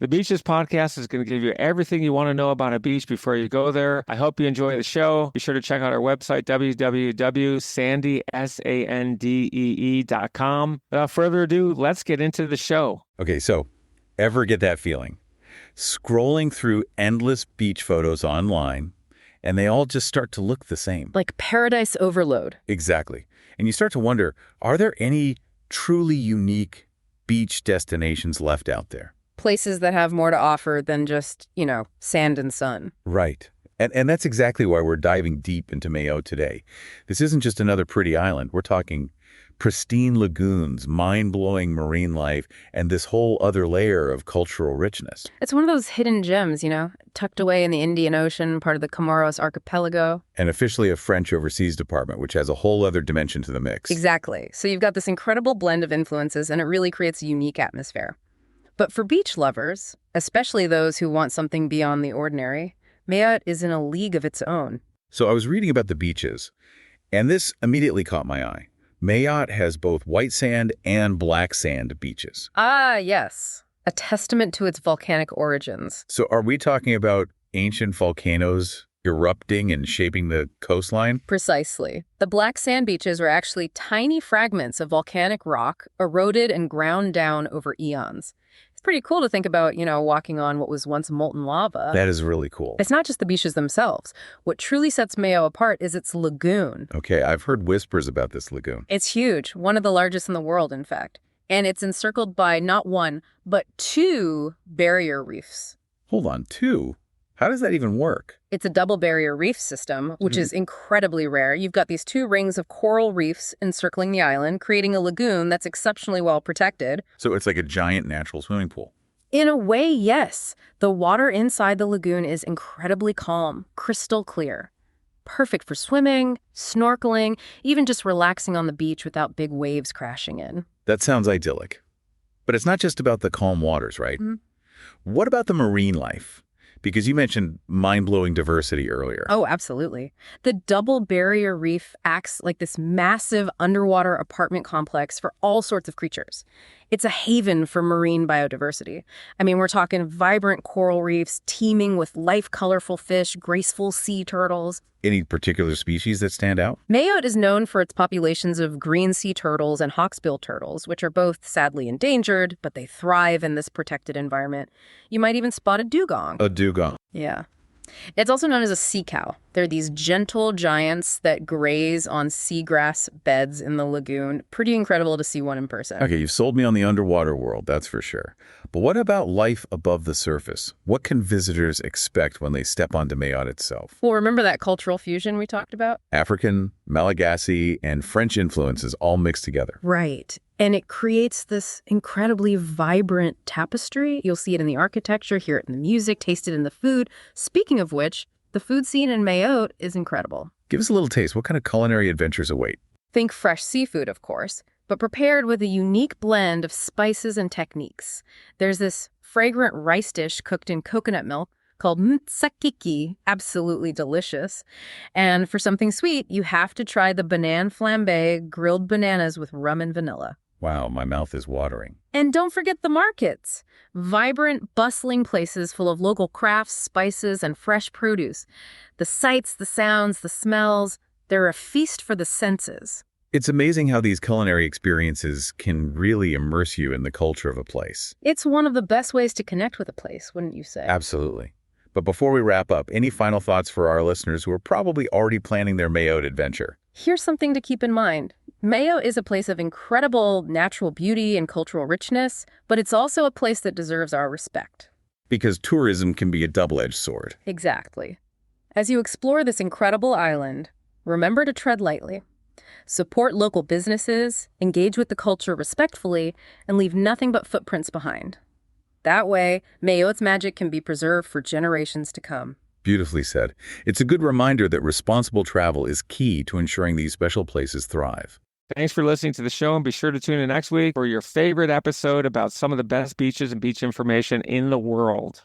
The Beaches podcast is going to give you everything you want to know about a beach before you go there. I hope you enjoy the show. Be sure to check out our website, www.sandee.com. Without further ado, let's get into the show. Okay, so ever get that feeling? Scrolling through endless beach photos online, and they all just start to look the same. Like paradise overload. Exactly. And you start to wonder, are there any truly unique beach destinations left out there? Places that have more to offer than just, sand and sun. Right. And that's exactly why we're diving deep into Mayotte today. This isn't just another pretty island. We're talking pristine lagoons, mind-blowing marine life, and this whole other layer of cultural richness. It's one of those hidden gems, tucked away in the Indian Ocean, part of the Comoros archipelago. And officially a French overseas department, which has a whole other dimension to the mix. Exactly. So you've got this incredible blend of influences, and it really creates a unique atmosphere. But for beach lovers, especially those who want something beyond the ordinary, Mayotte is in a league of its own. So I was reading about the beaches, and this immediately caught my eye. Mayotte has both white sand and black sand beaches. Ah, yes. A testament to its volcanic origins. So are we talking about ancient volcanoes erupting and shaping the coastline? Precisely. The black sand beaches were actually tiny fragments of volcanic rock eroded and ground down over eons. It's pretty cool to think about, walking on what was once molten lava. That is really cool. It's not just the beaches themselves. What truly sets Mayotte apart is its lagoon. Okay, I've heard whispers about this lagoon. It's huge, one of the largest in the world, in fact. And it's encircled by not one, but two barrier reefs. Hold on, two? How does that even work? It's a double barrier reef system, which is incredibly rare. You've got these two rings of coral reefs encircling the island, creating a lagoon that's exceptionally well protected. So it's like a giant natural swimming pool. In a way, yes. The water inside the lagoon is incredibly calm, crystal clear. Perfect for swimming, snorkeling, even just relaxing on the beach without big waves crashing in. That sounds idyllic. But it's not just about the calm waters, right? Mm-hmm. What about the marine life? Because you mentioned mind-blowing diversity earlier. Oh, absolutely. The double barrier reef acts like this massive underwater apartment complex for all sorts of creatures. It's a haven for marine biodiversity. I mean, we're talking vibrant coral reefs teeming with life-colorful fish, graceful sea turtles. Any particular species that stand out? Mayotte is known for its populations of green sea turtles and hawksbill turtles, which are both sadly endangered, but they thrive in this protected environment. You might even spot a dugong. A dugong. Yeah. It's also known as a sea cow. They're these gentle giants that graze on seagrass beds in the lagoon. Pretty incredible to see one in person. Okay, you've sold me on the underwater world, that's for sure. But what about life above the surface? What can visitors expect when they step onto Mayotte itself? Well, remember that cultural fusion we talked about? African, Malagasy, and French influences all mixed together. Right. And it creates this incredibly vibrant tapestry. You'll see it in the architecture, hear it in the music, taste it in the food. Speaking of which, the food scene in Mayotte is incredible. Give us a little taste. What kind of culinary adventures await? Think fresh seafood, of course, but prepared with a unique blend of spices and techniques. There's this fragrant rice dish cooked in coconut milk called mtsakiki, absolutely delicious. And for something sweet, you have to try the banana flambe, grilled bananas with rum and vanilla. Wow, my mouth is watering. And don't forget the markets. Vibrant, bustling places full of local crafts, spices, and fresh produce. The sights, the sounds, the smells, they're a feast for the senses. It's amazing how these culinary experiences can really immerse you in the culture of a place. It's one of the best ways to connect with a place, wouldn't you say? Absolutely. But before we wrap up, any final thoughts for our listeners who are probably already planning their Mayotte adventure? Here's something to keep in mind. Mayotte is a place of incredible natural beauty and cultural richness, but it's also a place that deserves our respect. Because tourism can be a double-edged sword. Exactly. As you explore this incredible island, remember to tread lightly. Support local businesses, engage with the culture respectfully, and leave nothing but footprints behind. That way, Mayotte's magic can be preserved for generations to come. Beautifully said. It's a good reminder that responsible travel is key to ensuring these special places thrive. Thanks for listening to the show, and be sure to tune in next week for your favorite episode about some of the best beaches and beach information in the world.